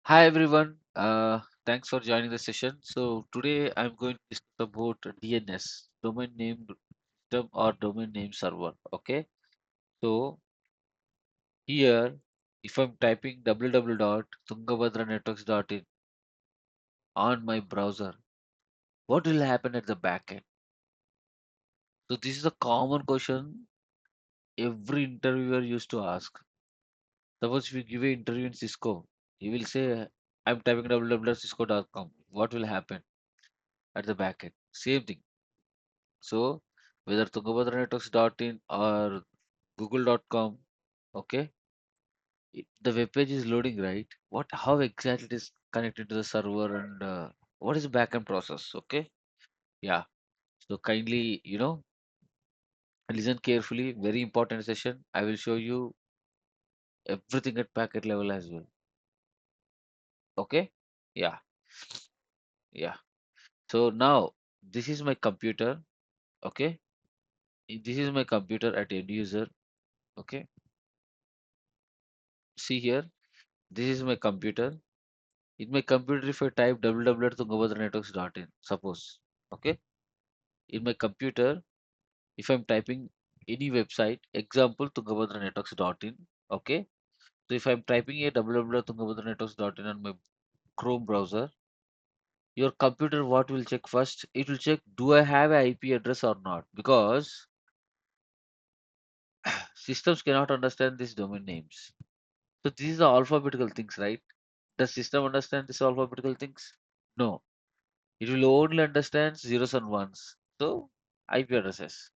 Hi everyone. Thanks for joining the session. So today I'm going to discuss about DNS, domain name system or domain name server. Okay. So here, if I'm typing www.tungabhadranetworks.in on my browser, what will happen at the backend? So this is a common question every interviewer used to ask. Suppose if you give an interview in Cisco, he will say, "I'm typing www.cisco.com." What will happen at the backend? Same thing. So whether tungabhadranetworks.in or google.com, okay, the web page is loading, right? How exactly it is connected to the server and what is the backend process? Okay, yeah. So kindly, listen carefully. Very important session. I will show you everything at packet level as well. Okay, yeah, yeah. So now this is my computer. Okay, this is my computer at end user. Okay, see here. This is my computer. In my computer, if I type www.tungabhadranetworks.in, suppose, okay, in my computer, if I'm typing any website, example tungabhadranetworks.in, okay, so if I'm typing a www.tungabhadranetworks.in on my Chrome browser, your computer what will check first? It will check do I have a IP address or not because systems cannot understand these domain names. So these are alphabetical things, right? Does system understand these alphabetical things? No. It will only understand zeros and ones. So IP addresses.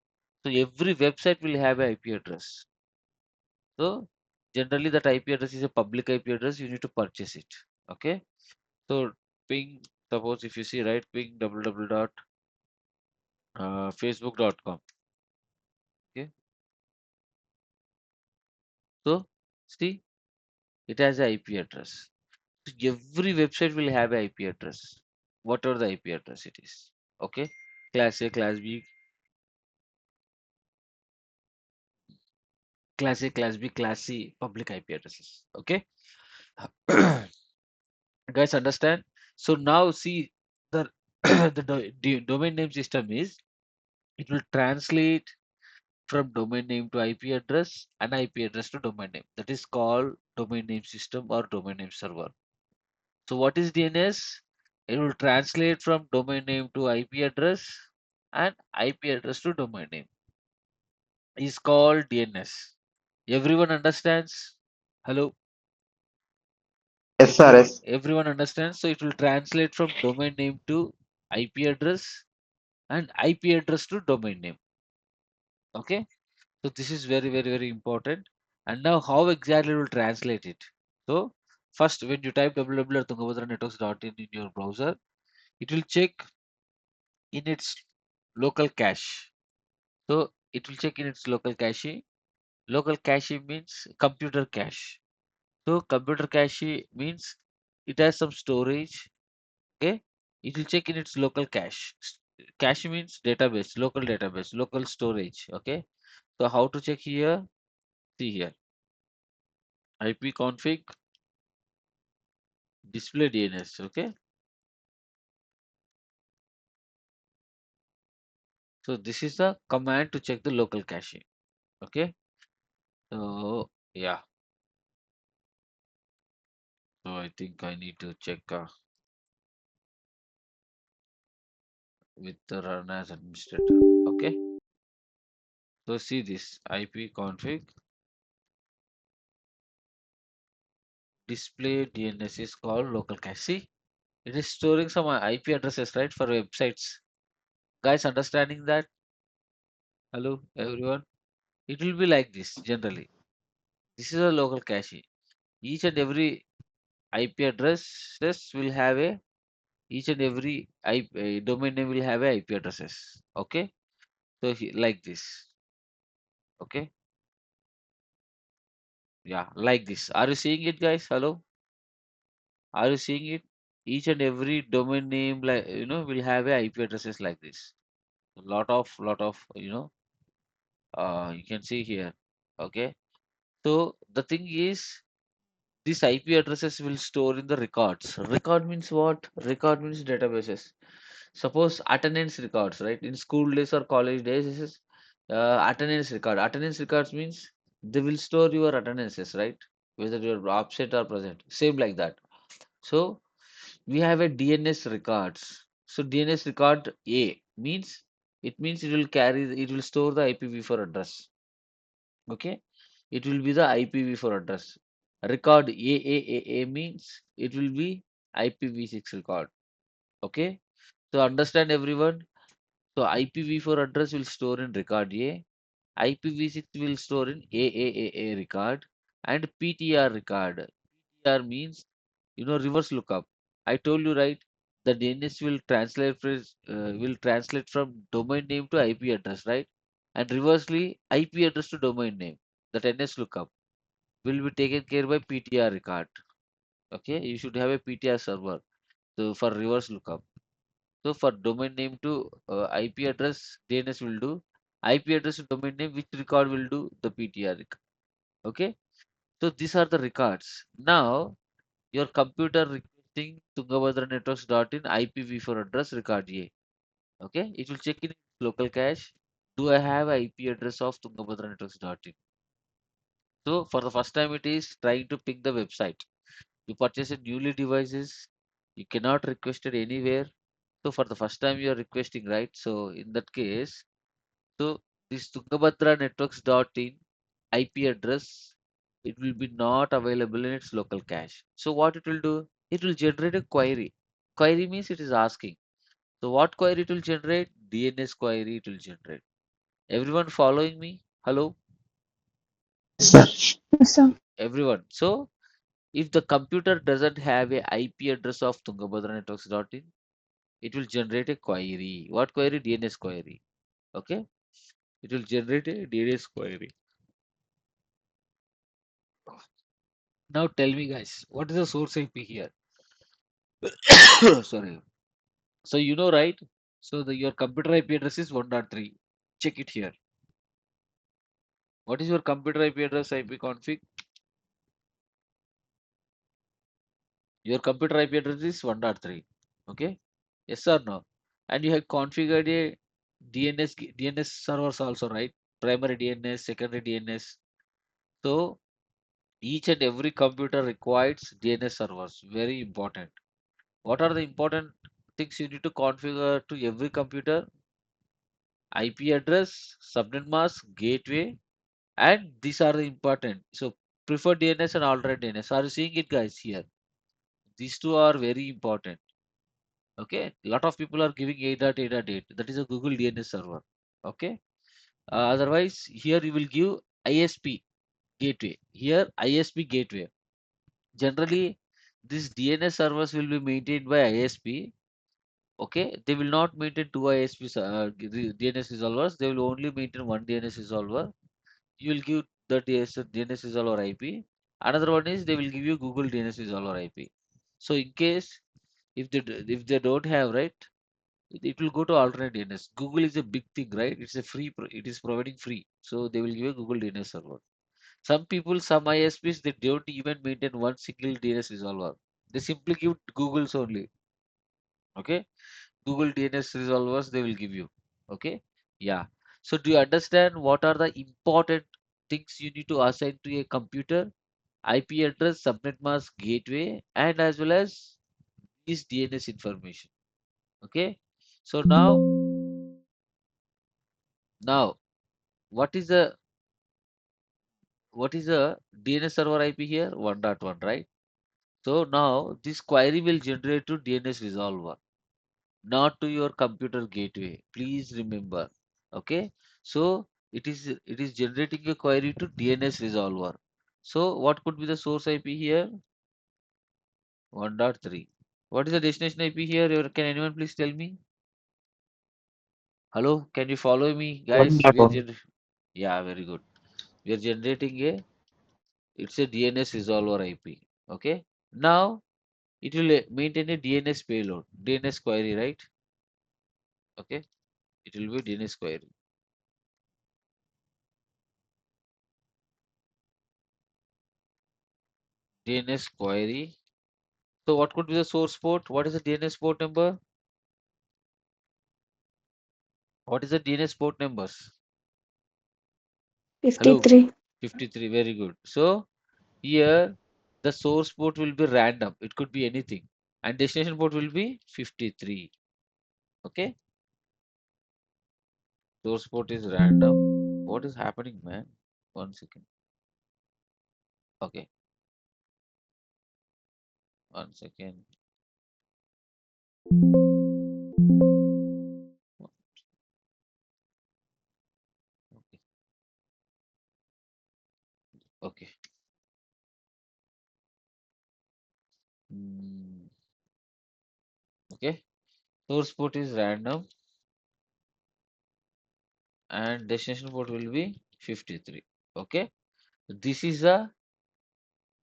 So every website will have a IP address. So generally that IP address is a public IP address. You need to purchase it. Okay. So ping. Suppose if you see right, ping www.facebook.com. Okay. So see, it has a IP address. So every website will have a IP address, whatever the IP address it is. Okay. Class A, Class B, Class A, Class B, Class C, public IP addresses. Okay. Guys, understand? So now see the the domain name system is it will translate from domain name to IP address and IP address to domain name. That is called domain name system or domain name server. So what is DNS? It will translate from domain name to IP address and IP address to domain name. Is called DNS. Everyone understands? Hello, SRS. everyone understands. So it will translate from domain name to IP address and IP address to domain name. Okay, so this is very, very, very important. And now, how exactly will translate it? So, first, when you type www.tungabhadranetworks.in in your browser, it will check in its local cache. So, it will check in its local cache. Local cache means computer cache. So, computer cache means it has some storage. Okay, it will check in its local cache. Cache means database, local storage. Okay, so how to check here? See here, ipconfig display DNS. Okay, so this is the command to check the local cache. Okay, so yeah, so I think I need to check with the run as administrator. Okay, so see this ipconfig display DNS is called local cache. See, it is storing some IP addresses, right, for websites. Guys, understanding that? Hello, everyone. It will be like this generally. This is a local cache. Each and every IP addresses will have a each and every domain name will have a IP addresses. Okay, so like this. Okay, yeah, like this. Are you seeing it, guys? Hello, are you seeing it? Each and every domain name, like will have a IP addresses like this. Lot of you can see here. Okay, so the thing is These IP addresses will store in the records. Record means what? Record means databases. Suppose attendance records, right? In school days or college days, this is attendance record. Attendance records means they will store your attendances, right? Whether you're absent or present. Same like that. So we have a DNS records. So DNS record A means it will carry it will store the IPv4 address. Okay, it will be the IPv4 address. Record AAAA means it will be IPv6 record. Okay, so understand everyone. So IPv4 address will store in record A, IPv6 will store in AAAA record, and PTR record. PTR means reverse lookup. I told you right. The DNS will translate from domain name to IP address, right? And reversely IP address to domain name. That NS lookup will be taken care by PTR record. Okay, you should have a PTR server so for reverse lookup. So for domain name to IP address, DNS will do. IP address to domain name, which record will do the PTR record. Okay, so these are the records. Now your computer requesting Tungabhadra networks dot in IPv4 address record A. Okay, it will check in its local cache. Do I have IP address of Tungabhadra networks dot in? So for the first time, it is trying to pick the website. You purchase a newly devices, you cannot request it anywhere. So for the first time you are requesting, right? So in that case, so this Tungabhadra networks dot in IP address, it will be not available in its local cache. So what it will do? It will generate a query. Query means it is asking. So what query it will generate? DNS query it will generate. Everyone following me? Hello, Yes, sir. everyone. So if the computer doesn't have a IP address of Tungabhadra networks dot in, it will generate a query. What query? DNS query. Okay, it will generate a DNS query. Now tell me, guys, what is the source IP here? Sorry. So right? So your computer IP address is 1.3. Check it here. What is your computer IP address IP config? Your computer IP address is 1.3. Okay? Yes or no? And you have configured a DNS servers also, right? Primary DNS, secondary DNS. So each and every computer requires DNS servers. Very important. What are the important things you need to configure to every computer? IP address, subnet mask, gateway, and these are the important. So preferred DNS and alternate DNS. Are you seeing it, guys? Here, these two are very important. Okay, a lot of people are giving 8.8.8. That is a Google DNS server. Okay, otherwise here you will give ISP gateway. Here ISP gateway. Generally, these DNS servers will be maintained by ISP. Okay, they will not maintain two ISP DNS resolvers. They will only maintain one DNS resolver. You will give the DNS resolver IP. Another one is they will give you Google DNS resolver IP. So in case if they don't have, right, it will go to alternate DNS. Google is a big thing, right? It's a it is providing free. So they will give a Google DNS server. Some people, some ISPs, they don't even maintain one single DNS resolver. They simply give Google's only. Okay, Google DNS resolvers they will give you. Okay, yeah. So do you understand what are the important things you need to assign to a computer? IP address, subnet mask, gateway, and as well as this DNS information. Okay. So now what is the DNS server IP here? 1.1, right? So now this query will generate to DNS resolver, not to your computer gateway. Please remember. Okay. So it is generating a query to DNS resolver. So what could be the source IP here? 1.3. What is the destination IP here? Can anyone please tell me? Hello, can you follow me, One guys? dot one. Yeah, very good. We are generating it's a DNS resolver IP. Okay. Now it will maintain a DNS payload, DNS query, right? Okay. It will be DNS query. DNS query. So what could be the source port? What is the DNS port number? What is the DNS port numbers? Hello, 53. 53. Very good. So here the source port will be random. It could be anything. And destination port will be 53. Okay. Source port is random. What is happening, man? 1 second. Okay. 1 second. Okay. Okay. Hmm. Okay. Source port is random and destination port will be 53. Okay. This is a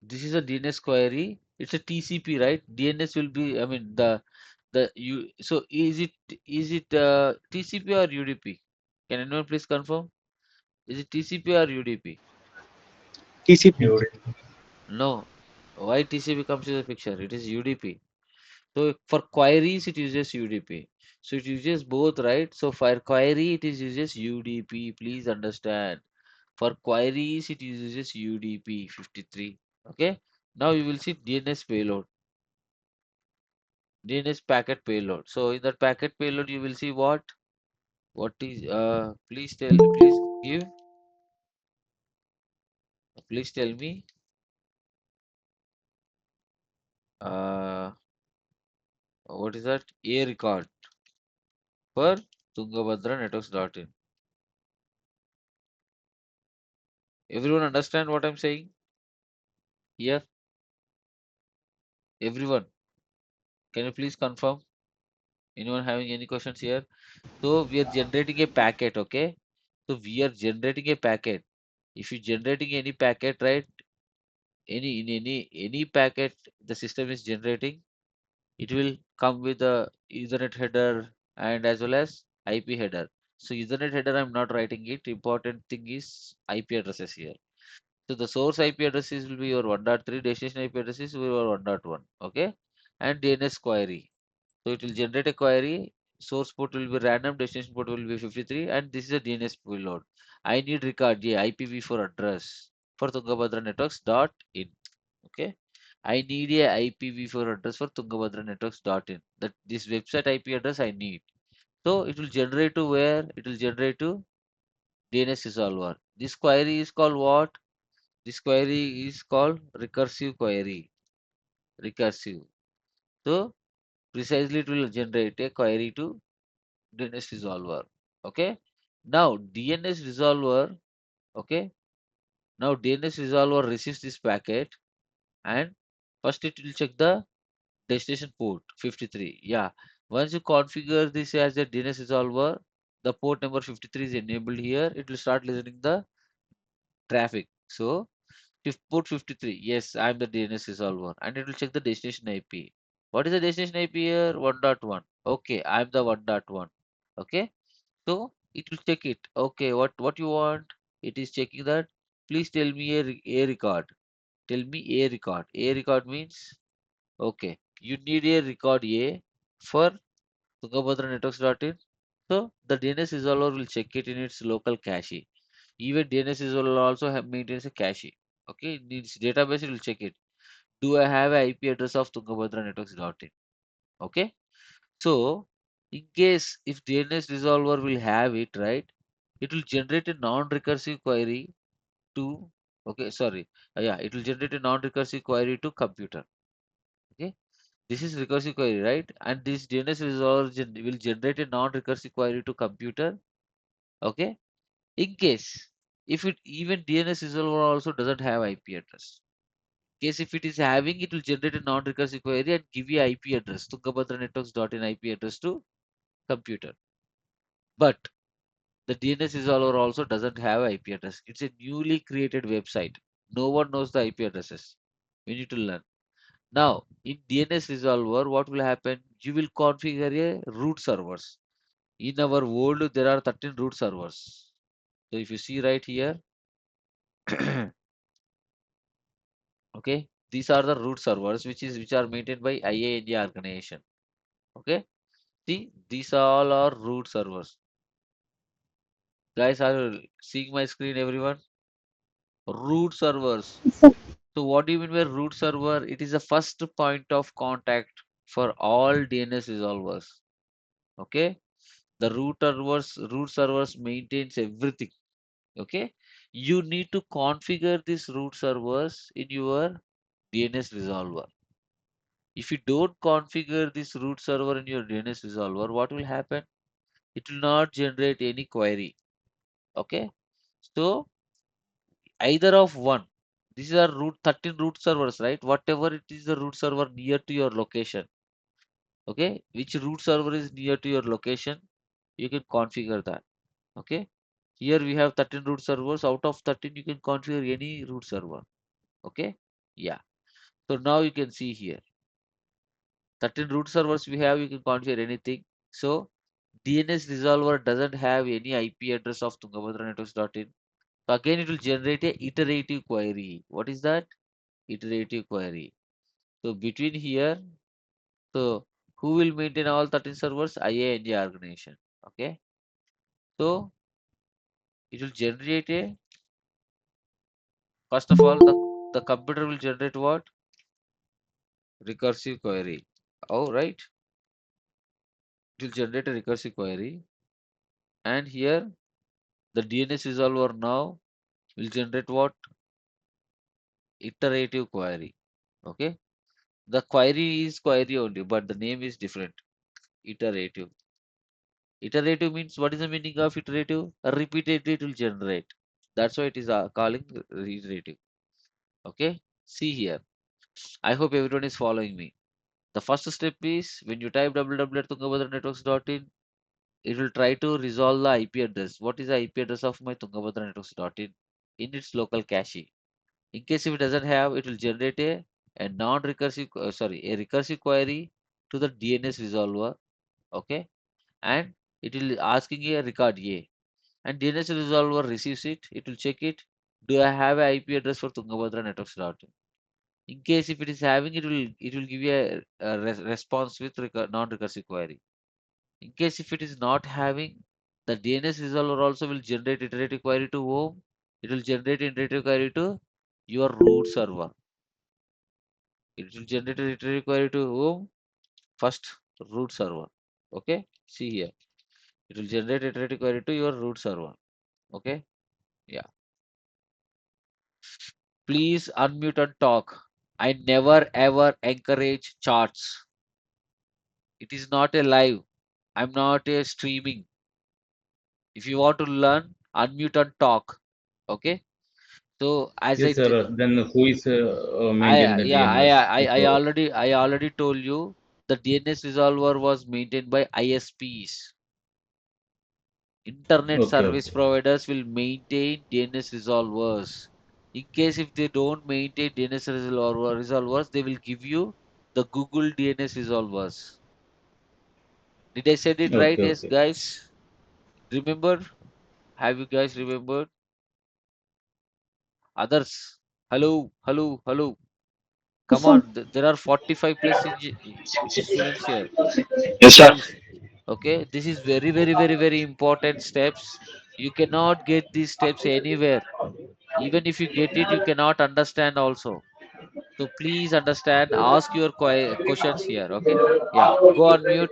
DNS query. It's a TCP, right? DNS will be, I mean, the you. So is it TCP or UDP? Can anyone please confirm? Is it TCP or UDP? TCP. No. Why TCP comes to the picture? It is UDP. So for queries, it uses UDP. So it uses both, right? So for query, it is uses UDP. Please understand. For queries, it uses UDP 53. Okay. Now you will see DNS payload. DNS packet payload. So in that packet payload, you will see what? What is please tell me uh what is that? A record for Tungabhadra networks.in. Everyone understand what I'm saying here? Everyone, can you please confirm? Anyone having any questions here? So we are generating a packet, okay? So we are generating a packet. If you generating any packet, right? Any packet the system is generating, it will come with a Ethernet header and as well as IP header. So Ethernet header I'm not writing it. Important thing is IP addresses here. So the source IP addresses will be your 1.3, destination IP addresses will be your 1.1. Okay, and DNS query. So it will generate a query. Source port will be random, destination port will be 53, and this is a DNS payload. I need record a IPv4 address for Tungabhadra networks dot in. Okay, I need a IPv4 address for Tungabhadra networks dot in. That this website IP address I need. So it will generate to where? It will generate to DNS resolver. This query is called what? This query is called recursive query. Recursive. So precisely it will generate a query to DNS resolver. Okay. Now DNS resolver. Okay. Now DNS resolver receives this packet and first it will check the destination port 53. Yeah. Once you configure this as a DNS resolver, the port number 53 is enabled here. It will start listening the traffic. So port 53. Yes, I'm the DNS resolver. And it will check the destination IP. What is the destination IP here? 1.1. Okay, I'm the 1.1. Okay. So it will check it. Okay, what you want? It is checking that. Please tell me a record. Tell me a record. A record means okay. You need a record A for Tungabhadra networks.in. So the DNS resolver will check it in its local cache. Even DNS resolver also maintains a cache. Okay, in its database it will check it. Do I have a IP address of Tungabhadra networks.in? Okay. So in case if DNS resolver will have it, right, it will generate a non-recursive query to yeah, it will generate a non-recursive query to computer. Okay. This is recursive query, right? And this DNS resolver will generate a non-recursive query to computer. Okay. In case if it even DNS resolver also doesn't have IP address. Case if it is having, it will generate a non-recursive query and give you IP address to Tungabhadra networks.in IP address to computer. But the DNS resolver also doesn't have IP address. It's a newly created website. No one knows the IP addresses. We need to learn. Now, in DNS resolver, what will happen? You will configure a root servers. In our world, there are 13 root servers. So if you see right here, okay, These are the root servers which are maintained by IANG organization. Okay. See, these all are root servers. Guys, are you seeing my screen, everyone? Root servers. So what do you mean by root server? It is the first point of contact for all DNS resolvers. Okay. The root servers maintains everything. Okay. You need to configure these root servers in your DNS resolver. If you don't configure this root server in your DNS resolver, what will happen? It will not generate any query. Okay. So either of one. These are root 13 root servers, right? Whatever it is the root server near to your location. Okay. Which root server is near to your location, you can configure that. Okay. Here we have 13 root servers. Out of 13, you can configure any root server. Okay. Yeah. So now you can see here 13 root servers we have, you can configure anything. So DNS resolver doesn't have any IP address of Tungabhadra networks.in. So again, it will generate a iterative query. What is that? Iterative query. So between here, so who will maintain all 13 servers? IANG organization. Okay. So it will generate a, first of all, the computer will generate what? Recursive query. Oh, right. It will generate a recursive query. And here the DNS resolver now will generate what? Iterative query. Okay. The query is query only, but the name is different. Iterative. Iterative means, what is the meaning of iterative? Repeatedly it will generate. That's why it is calling iterative. Okay. See here. I hope everyone is following me. The first step is when you type www.tungabhadranetworks.in, it will try to resolve the IP address. What is the IP address of my tungabhadranetworks.in in its local cache? In case if it doesn't have, it will generate a non-recursive, a recursive query to the DNS resolver. Okay, and it will asking a record A, and DNS resolver receives it. It will check it. Do I have a IP address for Tungabhadra networks.in? In case if it is having, it will give you a response with non-recursive query. In case if it is not having, the DNS resolver also will generate iterative query to whom? It will generate iterative query to your root server. It will generate a iterative query to whom? First root server. Okay. See here. It will generate iterative query to your root server. Okay. Yeah. Please unmute and talk. I never ever encourage charts. It is not a live. I'm not a streaming. If you want to learn, unmute and talk. Okay. So as Yes, sir. Then who is maintain I the yeah DNS? I already told you the DNS resolver was maintained by ISPs. Internet Okay, service okay. providers will maintain DNS resolvers. In case if they don't maintain resolvers, they will give you the Google DNS resolvers. Did I say it right? Okay, Yes, okay. guys. Remember? Have you guys remembered? Others? Hello, hello, hello. Come on. There are 45 plus students here. Yes, sir. Please. Okay. This is very, very, very, very important steps. You cannot get these steps anywhere. Even if you get it, you cannot understand also. So please understand, ask your questions here. Okay. Yeah. Go on mute.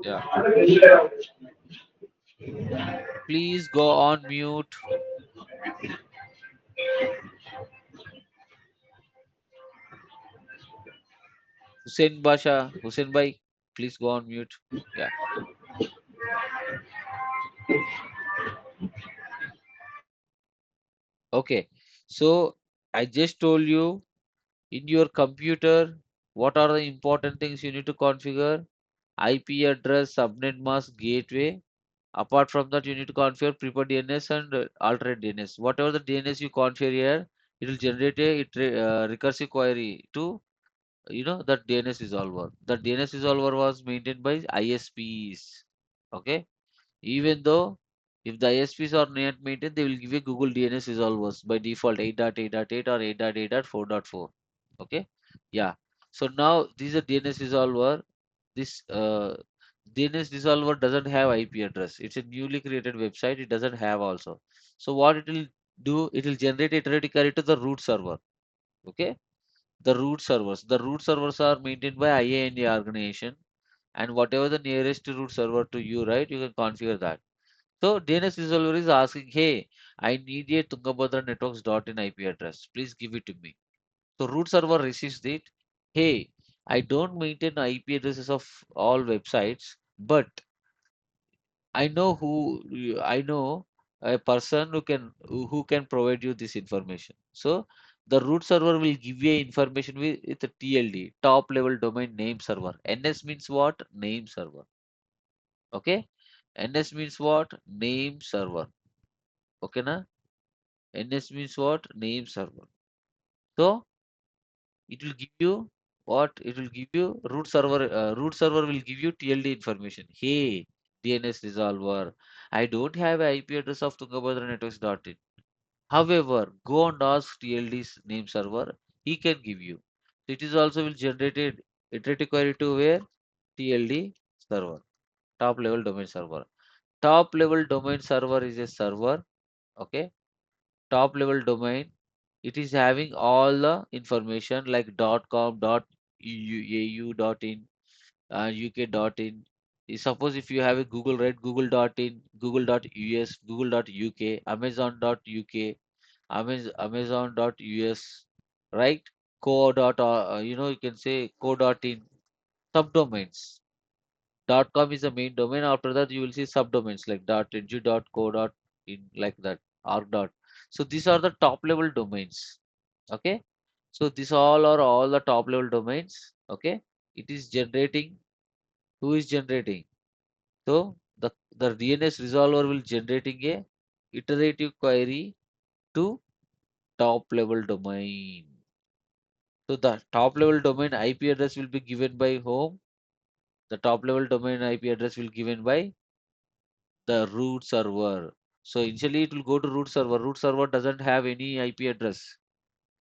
Yeah. Please go on mute. Hussein Basha, Hussein Bhai, please go on mute. Yeah. Okay. So I just told you in your computer what are the important things you need to configure. IP address, subnet mask, gateway. Apart from that, you need to configure preferred DNS and alternate DNS. Whatever the DNS you configure here, it will generate a recursive query to that DNS resolver. The DNS resolver was maintained by ISPs. Okay, even though If the ISPs are not maintained, they will give you Google DNS resolvers by default 8.8.8 or 8.8.4.4. Okay, yeah. So now this is a DNS resolver. This DNS resolver doesn't have IP address. It's a newly created website. It doesn't have also. So what it will do? It will generate iteratically to the root server. Okay, the root servers. The root servers are maintained by IANA organization, and whatever the nearest root server to you, right? You can configure that. So DNS resolver is asking, hey, I need a Tungabhadra networks dot in IP address. Please give it to me. So root server receives it. Hey, I don't maintain IP addresses of all websites, but I know a person who can provide you this information. So the root server will give you information with a TLD, top level domain name server. NS means what? Name server. Okay. NS means what? Name server. Okay, na? NS means what? Name server. So it will give you what? It will give you root server. Root server will give you TLD information. Hey, DNS resolver. I don't have a IP address of Tungabhadra Networks dot in. However, go and ask TLD's name server. He can give you. It is also will generated iterative query to where TLD server, top level domain server. Top level domain server is a server. Okay, top level domain. It is having all the information like .com, .au, .in, UK.in. Suppose if you have a Google, right? Google.in, Google.us, Google.uk, Amazon.uk, Amazon.us, right? You can say co.in, subdomains. .com is the main domain. After that, you will see subdomains like .edu, .co, .in, like that, org. So these are the top level domains. Okay. So these all are all the top level domains. Okay. It is generating. Who is generating? So the DNS resolver will generating a iterative query to top level domain. So the top level domain IP address will be given by whom? The top level domain IP address will given by the root server. So initially it will go to root server. Root server doesn't have any IP address.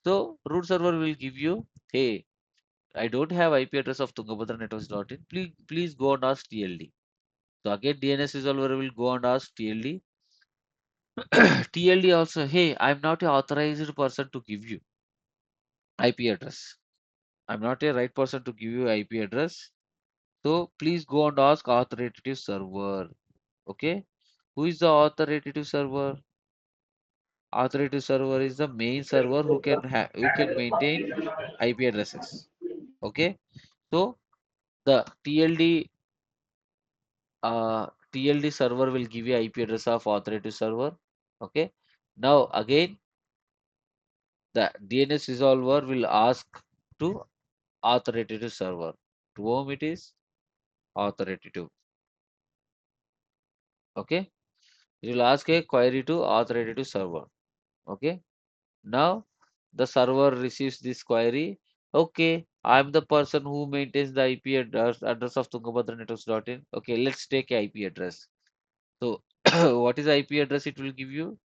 So root server will give you, hey, I don't have IP address of Tungabhadra networks dot in. Please go and ask TLD. So again DNS resolver will go and ask TLD. TLD also, hey, I'm not a authorized person to give you IP address. I'm not a right person to give you IP address. So please go and ask authoritative server. Okay. Who is the authoritative server? Authoritative server is the main server who can maintain IP addresses. Okay, so the TLD server will give you IP address of authoritative server. Okay, now again the DNS resolver will ask to authoritative server. To whom it is authoritative. Okay, it will ask a query to authoritative server. Okay, now the server receives this query. Okay, I'm the person who maintains the IP address of Tungabhadra networks.in. Okay, let's take a IP address. So what is IP address it will give you?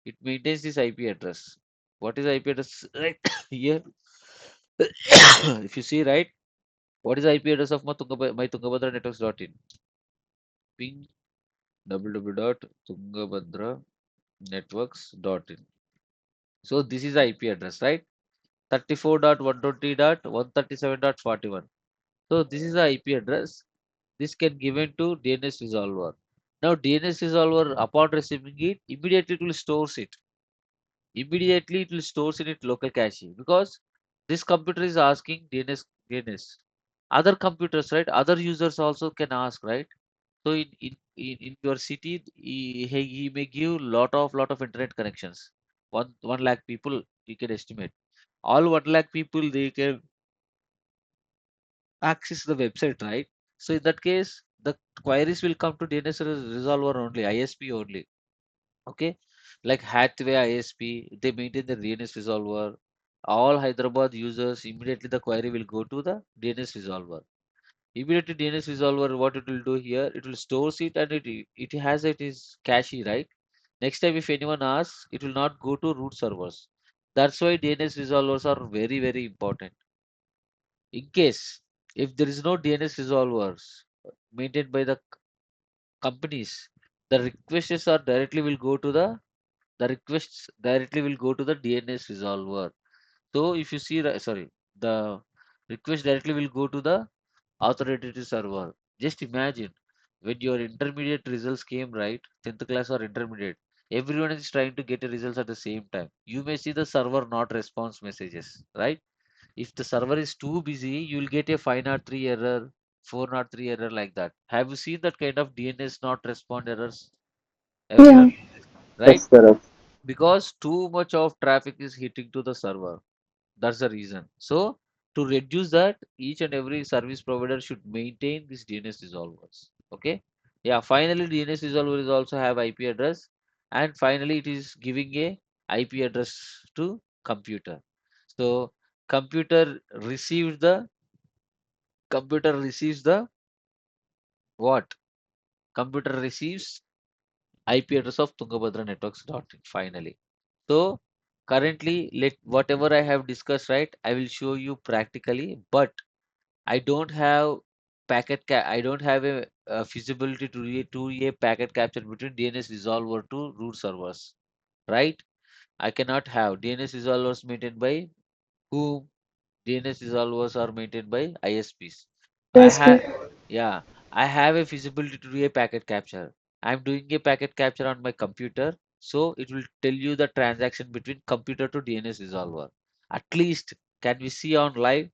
It maintains this IP address. What is IP address? Right here. If you see right, what is the IP address of my Tungabhadra networks.in? Ping www.tungabhadra networks.in. So this is the IP address, right? 34.120.137.41. So this is the IP address. This can given to DNS resolver. Now DNS resolver upon receiving it, immediately it will stores it. Immediately it will stores in its local cache because this computer is asking DNS. Other computers, right? Other users also can ask, right? So in your city, he may give lot of internet connections. One lakh people you can estimate. All 1 lakh people they can access the website, right? So in that case, the queries will come to DNS resolver only, ISP only. Okay, like Hathway ISP, they maintain the DNS resolver. All Hyderabad users immediately the query will go to the DNS resolver. Immediately DNS resolver, what it will do here, it will stores it and it has it is cache, right? Next time if anyone asks, it will not go to root servers. That's why DNS resolvers are very, very important. In case if there is no DNS resolvers maintained by the companies, the requests are directly will go to the requests directly will go to the DNS resolver. So if you see, sorry, the request directly will go to the authoritative server. Just imagine when your intermediate results came, right? 10th class or intermediate, everyone is trying to get the results at the same time. You may see the server not response messages, right? If the server is too busy, you will get a 503 error, 403 error like that. Have you seen that kind of DNS not respond errors? Yeah. Everyone, right? That's correct. Because too much of traffic is hitting to the server. That's the reason. So to reduce that, each and every service provider should maintain these DNS resolvers. Okay. Yeah. Finally, DNS resolver is also have IP address, and finally it is giving a IP address to computer. So computer receives the computer receives the what? Computer receives IP address of Tungabhadra Networks dot in finally. So currently, let whatever I have discussed, right? I will show you practically, but I don't have I don't have a feasibility to to a packet capture between DNS resolver to root servers, right? I cannot have DNS resolvers maintained by whom? DNS resolvers are maintained by ISPs. I Yes, have, yeah, I have a feasibility to do a packet capture. I'm doing a packet capture on my computer, so it will tell you the transaction between computer to DNS resolver. At least, can we see on live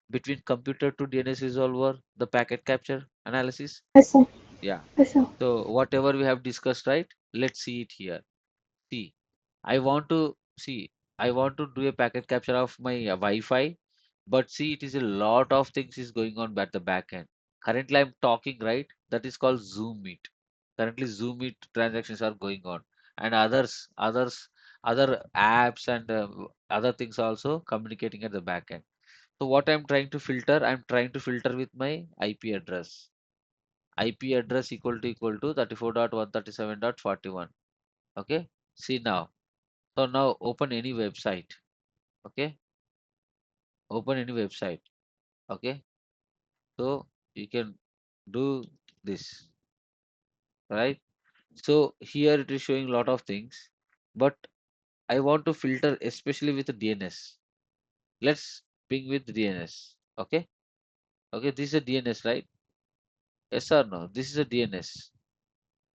between computer to DNS resolver the packet capture analysis? yes, sir. Yeah. Yes, sir. So whatever we have discussed, right? Let's see it here. See, I want to see. I want to do a packet capture of my Wi-Fi, but see, it is a lot of things is going on at the back end. Currently, I'm talking right. That is called Zoom Meet. Currently, Zoom Meet transactions are going on, and other apps and other things also communicating at the back end. So what I'm trying to filter, I'm trying to filter with my IP address. IP address equal to 34.137.41. Okay. See now. So now open any website. Okay. Open any website. Okay. So you can do this, right? So here it is showing a lot of things, but I want to filter especially with the DNS. Let's ping with DNS. Okay. Okay. This is a DNS, right? Yes or no? This is a DNS.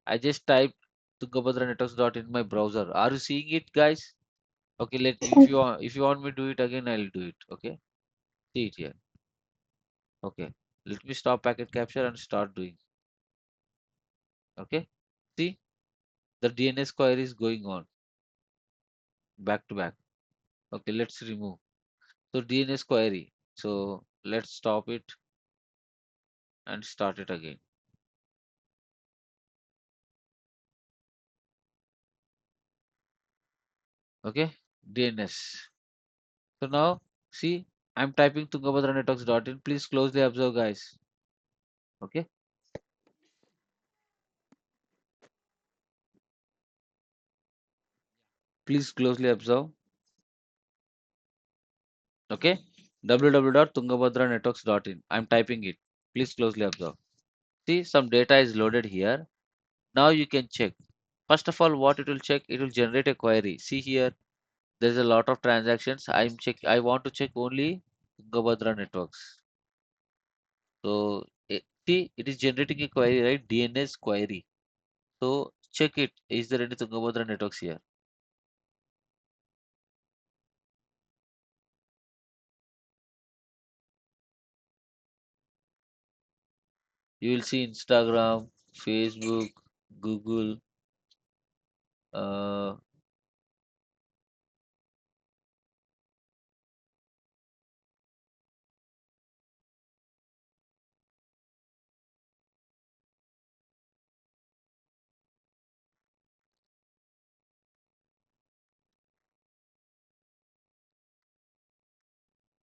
I just typed tungabhadranetworks in my browser. Are you seeing it, guys? Okay. Let if you want me to do it again, I'll do it. Okay. See it here. Okay. Let me stop packet capture and start doing. Okay. See, the DNS query is going on back to back. Okay, let's remove. So DNS query. So let's stop it and start it again. Okay, DNS. So now see, I'm typing tungabhadranetworks.in. Please closely observe, guys. Okay, please closely observe. Okay, www.tungabhadranetworks.in. I'm typing it. Please closely observe. See, some data is loaded here. Now you can check. First of all, what it will check, it will generate a query. See here, there's a lot of transactions. I want to check only Tungabhadra networks. So see, it is generating a query, right? DNS query. So check it. Is there any Tungabhadra networks here? You will see Instagram, Facebook, Google. Uh,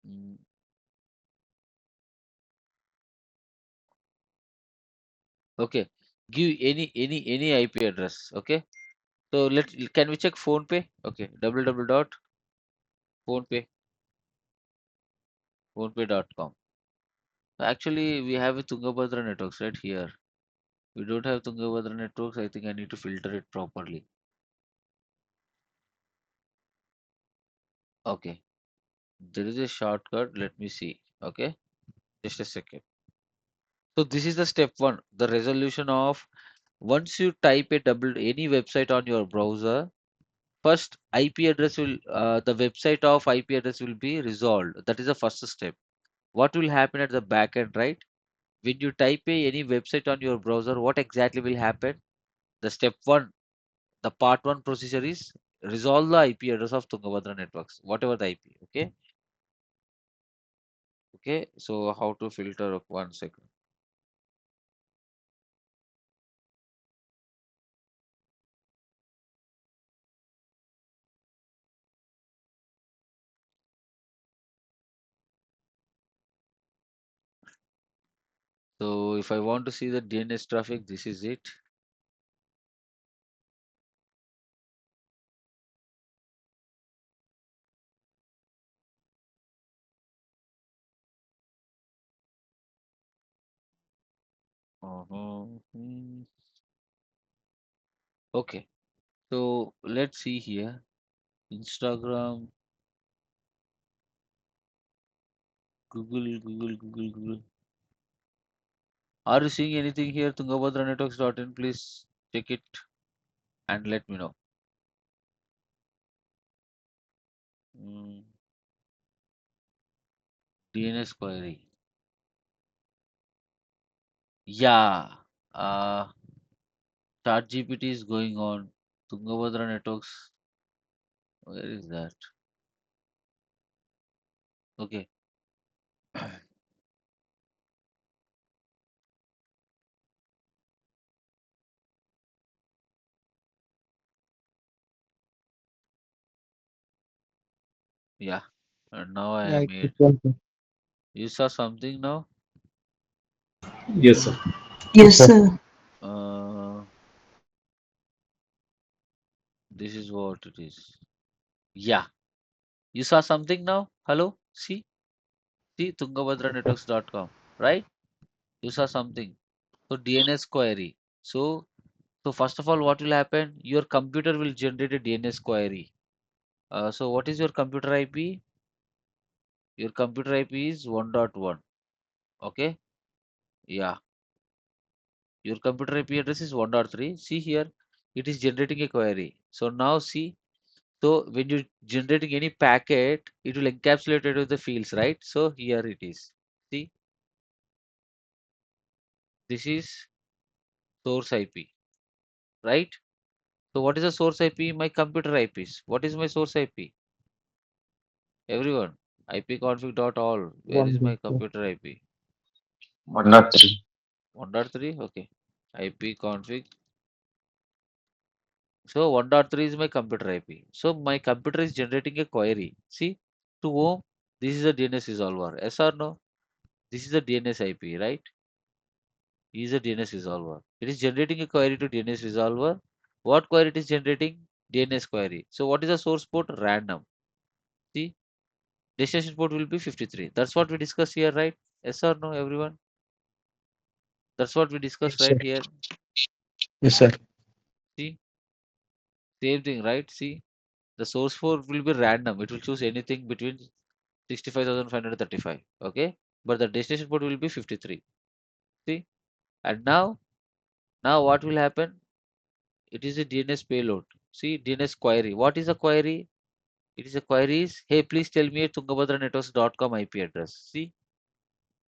mm, Okay. Give any IP address. Okay. So can we check phone pay? Okay. www dot phonepay.com. Actually, we have a Tungabhadra networks right here. We don't have Tungabhadra networks. I think I need to filter it properly. Okay. There is a shortcut. Let me see. Okay. Just a second. So this is the step one, the resolution of once you type a double any website on your browser, first IP address will the website of IP address will be resolved. That is the first step. What will happen at the back end, right? When you type any website on your browser, what exactly will happen? The step one, the part one procedure is resolve the IP address of Tungabhadra networks, whatever the IP. Okay, okay. So how to filter? One second. So if I want to see the DNS traffic, this is it. Hmm. Okay, so let's see here. Instagram, Google. Are you seeing anything here? Tungabhadranetworks.in. Please check it and let me know. Mm, DNS query. Yeah. ChatGPT is going on. Tungabhadra networks. Where is that? Okay. Yeah. And now I Yeah, am it is here. also. You saw something now? Yes, sir. Yes, Yes, sir. sir. Uh, this is what it is. Yeah. You saw something now? Hello? See tungabhadranetworks.com. Right? You saw something. So DNS query. So first of all, what will happen? Your computer will generate a DNS query. So what is your computer IP? Your computer IP is 1.1. Okay? Yeah. Your computer IP address is 1.3. See here, it is generating a query. So now see, so when you're generating any packet, it will encapsulate it with the fields, right? So here it is. See, this is source IP, right? So what is the source IP? My computer IPs. What is my source IP? Everyone, ipconfig.all. Where One is my day, sir. computer IP? 103. 1.3. Okay. ipconfig. So 1.3 is my computer IP. So my computer is generating a query. See, to whom? This is a DNS resolver. Yes or no? This is a DNS IP, right? This is a DNS resolver. It is generating a query to DNS resolver. What query it is generating? DNS query. So what is the source port? Random. See, destination port will be 53. That's what we discussed here, right? Yes or no, everyone? That's what we discussed Yes, sir. right here. Yes, sir. See, same thing, right? See, the source port will be random. It will choose anything between 65,535. Okay, but the destination port will be 53. See, and now what will happen? It is a DNS payload. See, DNS query. What is a query? It is a query is, hey, please tell me a tungabhadranetworks.com IP address. See,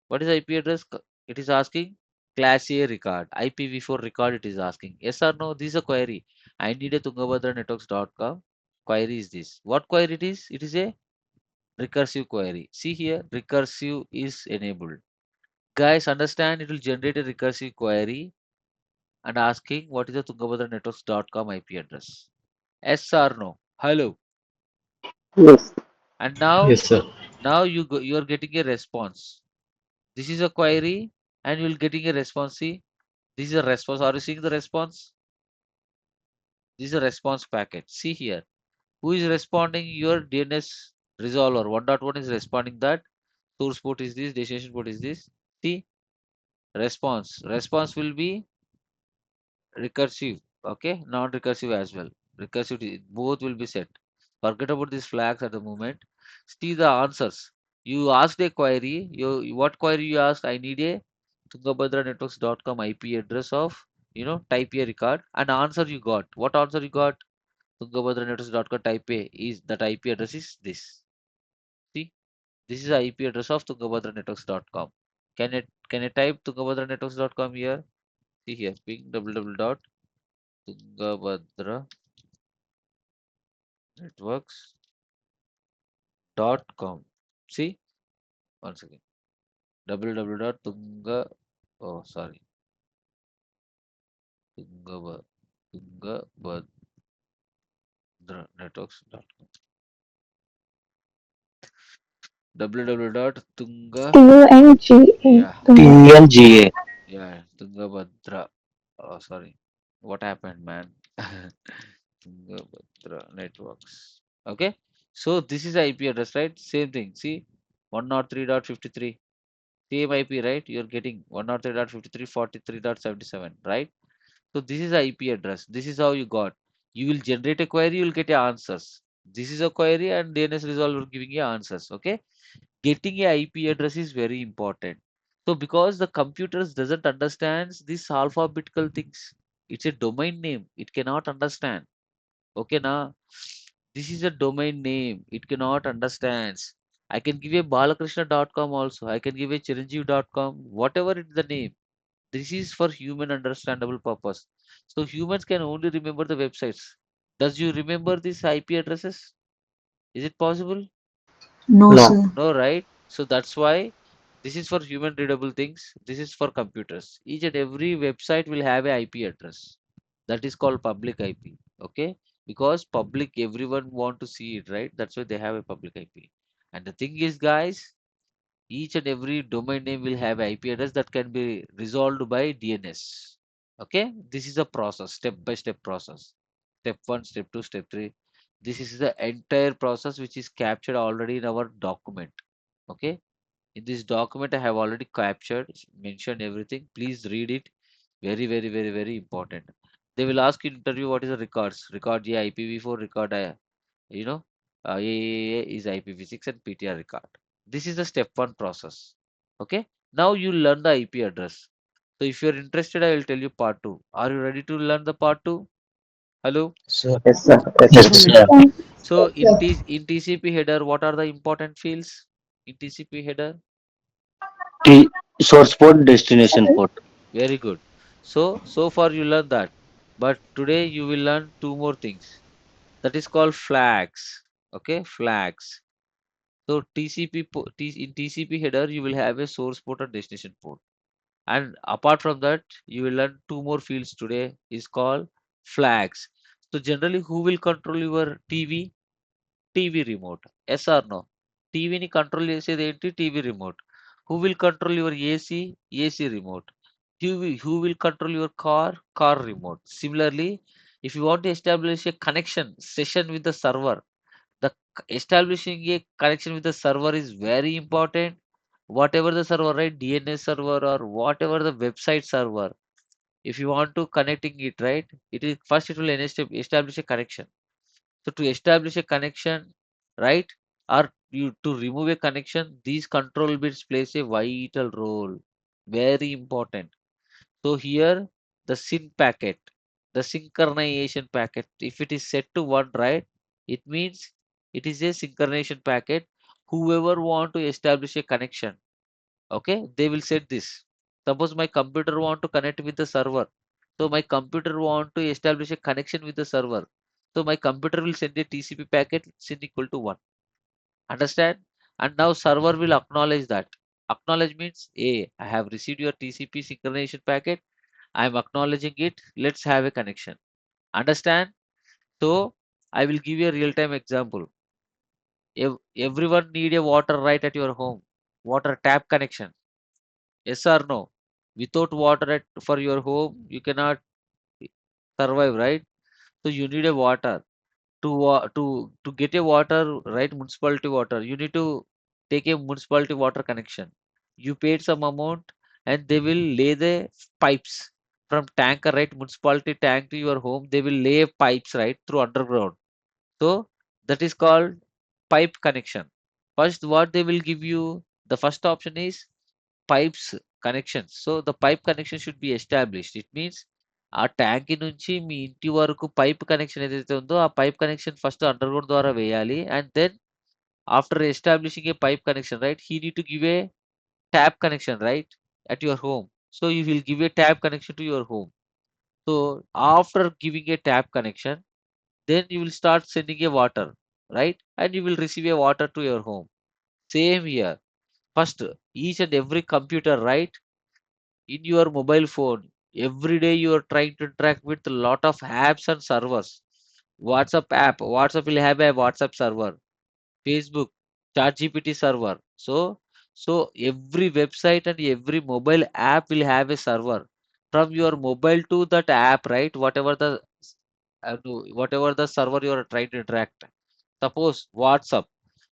what is IP address? It is asking class A record, IPv4 record. It is asking yes or no. This is a query. I need a tungabhadranetworks.com. Query is this. What query it is? It is a recursive query. See here, recursive is enabled. Guys, understand it will generate a recursive query and asking what is the tungabhadranetworks.com IP address. Yes or no? Hello. Yes. And now, Yes, sir. you are getting a response. This is a query, and you will getting a response. See, This is a response. Are you seeing the response? This is a response packet. See here. Who is responding? Your DNS resolver. 1.1 is responding that source port is this, destination port is this. See, response. Response will be recursive. Okay, non-recursive as well. Recursive, both will be set. Forget about these flags at the moment. See the answers. You asked a query. What query you asked? I need a tungabhadranetworks.com IP address of, type a record, and answer you got. What answer you got? Tungabhadranetworks.com type a is that IP address is this. See, this is the IP address of tungabhadranetworks.com. Can I type tungabhadranetworks.com here? See here, ping www.tungabhadranetworks.com. See, once again, www.tunga. Oh, sorry, tungabhadranetworks.com. www.tunga. TUNGA. Yeah, TLGA. yeah, Tungabhadra. Oh, sorry. What happened, man? Tungabhadra networks. Okay. So this is IP address, right? Same thing. See, 103.53. Same IP, right? You're getting 103.53, 43.77, right? So this is IP address. This is how you got. You will generate a query, you will get your answers. This is a query and DNS resolver giving you answers. Okay. Getting a IP address is very important. So because the computers doesn't understand these alphabetical things, it's a domain name. It cannot understand. Okay, na? This is a domain name. It cannot understand. I can give a balakrishna.com also. I can give a chiranjeev.com, whatever it's the name. This is for human understandable purpose. So humans can only remember the websites. Does you remember these IP addresses? Is it possible? No, No. sir. No, right? So that's why this is for human readable things. This is for computers. Each and every website will have a IP address. That is called public IP. Okay? Because public, everyone want to see it, right? That's why they have a public IP. And the thing is, guys, each and every domain name will have IP address that can be resolved by DNS. Okay? This is a process, step by step process. Step 1, step 2, step 3. This is the entire process which is captured already in our document. Okay, in this document I have already captured, mentioned everything. Please read it. Very, very, very, very important. They will ask you in interview what is the records. Record A IPv4, record you know AAA is IPv6 and PTR record. This is the step 1 process. Okay, now you learn the IP address. So if you're interested, I will tell you part 2. Are you ready to learn the part 2? Hello. Sir. Yes, sir. Yes, Yes, sir. sir. So in TCP header, what are the important fields in TCP header? T source port, destination port. Very good. So far you learned that. But today you will learn two more things. That is called flags. Okay, flags. So in TCP header you will have a source port and destination port. And apart from that, you will learn two more fields today is called flags. So generally who will control your TV? TV remote. Yes or no? టీవీని control చేసేది ఏంటి? TV remote. Who will control your AC? AC remote. Who will control your car? Car remote. Similarly, if you want to establish a connection session with the server, establishing a connection with the server is very important. Whatever the server, right? DNS server or whatever the website server. If you want to connecting it, right? It is first it will establish a connection. So to establish a connection, right, or you to remove a connection, these control bits plays a vital role. Very important. So here the sync packet, the synchronization packet, if it is set to one, right, it means it is a synchronization packet. Whoever want to establish a connection, okay, they will set this. Suppose my computer want to connect with the server. So my computer want to establish a connection with the server. So my computer will send a TCP packet sin equal to 1. Understand? And now server will acknowledge that. Acknowledge means A, I have received your TCP synchronization packet. I am acknowledging it. Let's have a connection. Understand? So I will give you a real-time example. Everyone need a water right at your home. Water tap connection. Yes or no? Without water for your home, you cannot survive, right? So you need a water to get a water, right? Municipality water. You need to take a municipality water connection. You paid some amount, and they will lay the pipes from tanker, right? Municipality tank to your home. They will lay pipes, right, through underground. So that is called pipe connection. First, what they will give you, the first option is pipes connections. So the pipe connection should be established. It means ఆ tank నుంచి మీ ఇంటి వరకు pipe connection ఏదైతే ఉందో ఆ pipe connection first underground ద్వారా వేయాలి. And then after establishing a pipe connection, right, he need to give a tap connection, right, at your home. So you will give a tap connection to your home. So after giving a tap connection, then you will start sending a water, right, and you will receive a water to your home. Same here. First, each and every computer, right, in your mobile phone, every day you are trying to interact with a lot of apps and servers. WhatsApp will have a WhatsApp server. Facebook, ChatGPT server. So every website and every mobile app will have a server. From your mobile to that app, right, whatever the server you are trying to interact. Suppose WhatsApp,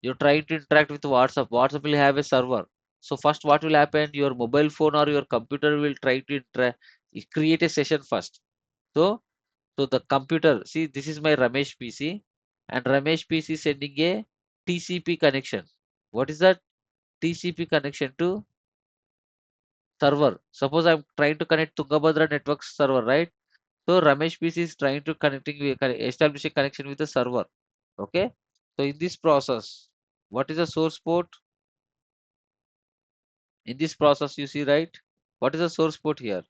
you're trying to interact with WhatsApp. WhatsApp will have a server. So first, what will happen? Your mobile phone or your computer will try to create a session first. So, so the computer. See, this is my Ramesh PC, and Ramesh PC is sending a TCP connection. What is that? TCP connection to server. Suppose I'm trying to connect Tungabhadra network server, right? So Ramesh PC is trying to establish a connection with the server. Okay. So in this process, what is the source port? In this process, you see, right? What is the source port here?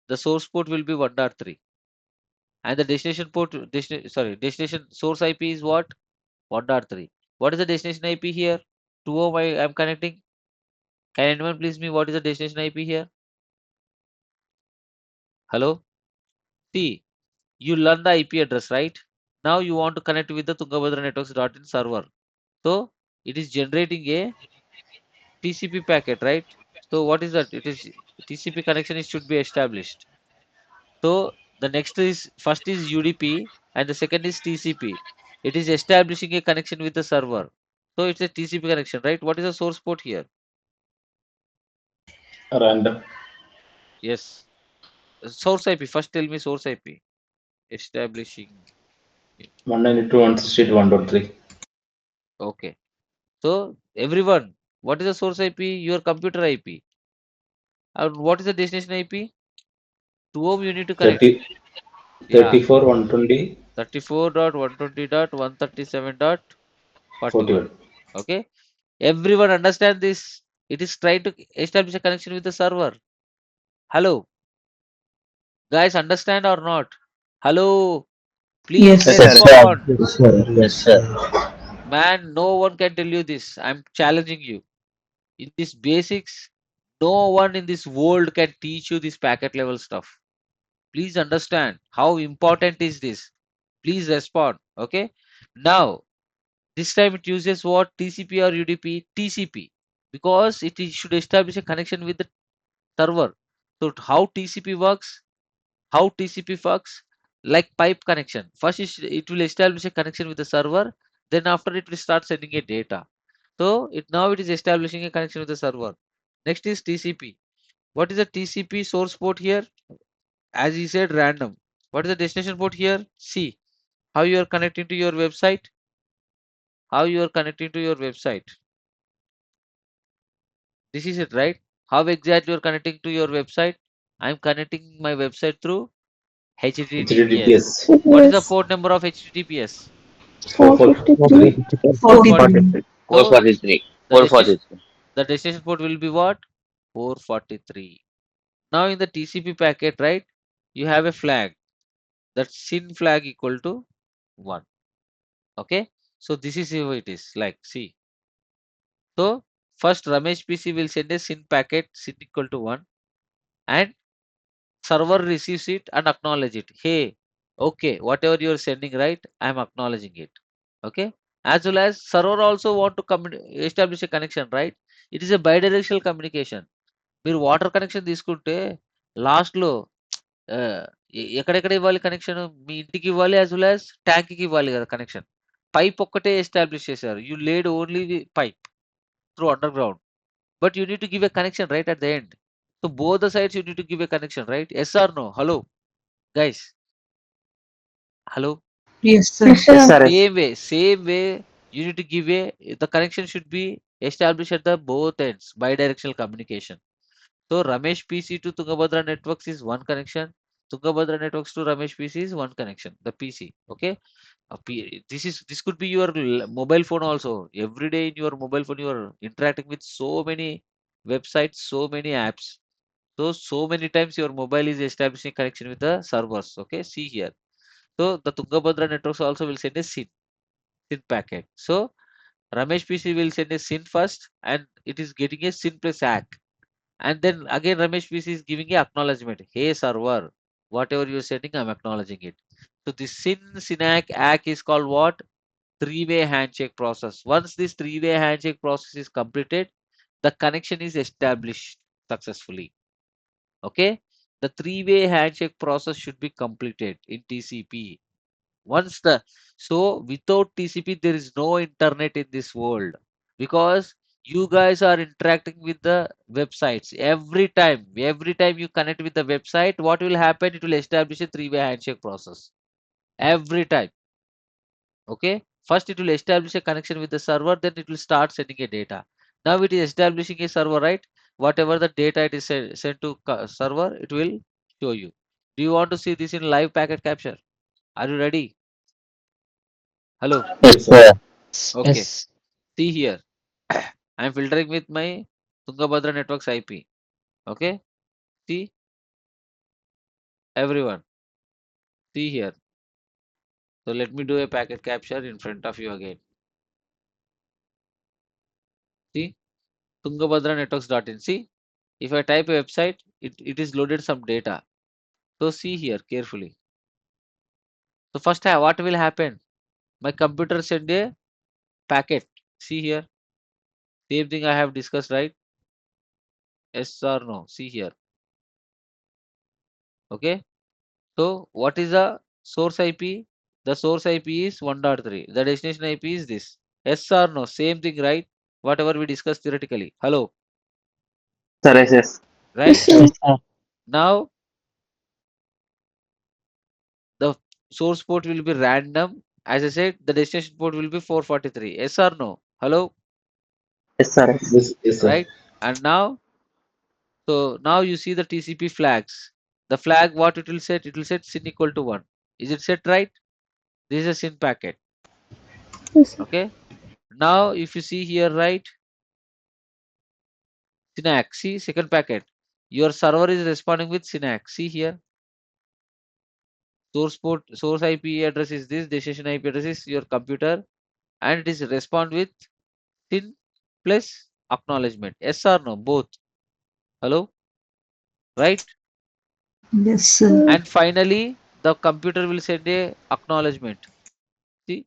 The source port will be 1.3, and the destination port, destination source IP is what? 1.3. What is the destination IP here? 2 I am connecting. Can anyone please me? What is the destination IP here? Hello? See, you learn the IP address, right? Now you want to connect with the Tungabhadra networks.in server. So it is generating a TCP packet, right? So what is that? It is TCP connection is should be established. So the next is first is UDP and the second is TCP. It is establishing a connection with the server. So it's a TCP connection, right? What is the source port here? Random. Yes. Source IP. First tell me source IP. Establishing. 192.168.1.3. Okay. So everyone, what is the source IP? Your computer IP. And what is the destination IP? To whom you need to connect? 30, Yeah. 34, 120, 34.120.137.41. 41. Okay. Everyone understand this. It is trying to establish a connection with the server. Hello. Guys, understand or not? Hello. Please Yes, Yes. sir. respond. Yes, sir. Yes, sir. Man, no one can tell you this. I'm challenging you. In this basics, no one in this world can teach you this packet level stuff. Please understand how important is this. Please respond. Okay. Now, this time it uses what? TCP or UDP? TCP. Because should establish a connection with the server. So how TCP works? How TCP works? Like pipe connection. First, it will establish a connection with the server. Then after it will start sending a data. So now it is establishing a connection with the server. Next is TCP. What is the TCP source port here? As he said, random. What is the destination port here? See how you are connecting to your website. How you are connecting to your website. This is it, right? How exactly you are connecting to your website? I am connecting my website through HTTPS. HTTPS What is the Yes. port number of HTTPS? 443. 453. 43. 443. So 443. the destination 443. the destination port will be what? 443. Now in the TCP packet, right? You have a flag. That SYN flag equal to 1. Okay. So this is how it is. Like, see. So first Ramesh PC will send a SYN packet, SYN equal to 1, and server receives it and acknowledge it. Hey, okay, whatever you are sending, right, I am acknowledging it. Okay. As well as server also want to establish a connection, right? It is a bidirectional communication. మీరు water connection తీసుకుంటే లాస్ట్‌లో ఎక్కడెక్కడ ఇవ్వాలి connection? మీ ఇంటికి ఇవ్వాలి as well as ట్యాంక్‌కి ఇవ్వాలి కదా connection. Pipe ఒక్కటే ఎస్టాబ్లిష్ చేశారు. You laid only the pipe through underground. But you need to give a connection right at the end. So both the sides you need to give a connection, right? Yes or no? Hello, guys. Hello. Yes, sir. Yes, Yes, sir. sir. Same way. You need to give a the connection should be established at the both ends, bidirectional communication. So Ramesh PC to Tungabhadra networks is one connection. Tungabhadra networks to Ramesh PC is one connection. The PC, okay. This could be your mobile phone also. Every day in your mobile phone, you are interacting with so many websites, so many apps. So many times your mobile is establishing connection with the servers. Okay, see here. So the Tungabhadra networks also will send a SYN packet. So Ramesh PC will send a SYN first, and it is getting a SYN plus ACK, and then again Ramesh PC is giving a acknowledgement. Hey server, whatever you are sending, I'm acknowledging it. So this SYN ACK is called what? Three-way handshake process. Once this three-way handshake process is completed, the connection is established successfully. Okay, the three-way handshake process should be completed in TCP. Once the so without TCP there is no internet in this world, because you guys are interacting with the websites every time you connect with the website, what will happen? It will establish a three-way handshake process every time. Okay, first it will establish a connection with the server, then it will start sending a data. Now it is establishing a server, right? Whatever the data it is sent to server, it will show you. Do you want to see this in live packet capture? Are you ready? Hello. Yes, Yes, sir. sir. Okay, Yes. see here. I am filtering with my Tungabhadra networks IP. Okay, see everyone, see here. So let me do a packet capture in front of you again. See Tungabhadra networks.in. See, if I type a website, it is loaded some data. So see here carefully. So first what will happen? My computer send a packet. See here, same thing I have discussed, right? Yes or no? See here. Okay. So what is the source IP? The source IP is 1.3. The destination IP is this. Yes or no? Same thing, right? Whatever we discussed theoretically. Hello, Sir, yes, yes. Yes, right? sir. Yes, sir. Now the source port will be random. As I said, the destination port will be 443. Yes or no? Hello, Yes, sir. Yes, yes, sir. right? And now, so now you see the TCP flags. The flag, what it will set? It will set SYN equal to 1. Is it set right? This is a SYN packet. Yes, sir. Okay. Now, if you see here, right? SYNAC. See, second packet. Your server is responding with SYNAC. See here. Source port, source IP address is this, destination IP address is your computer, and it is respond with SYN plus acknowledgement. Yes or no? Both. Hello? Right? Yes, sir. And finally, the computer will send a acknowledgement. See,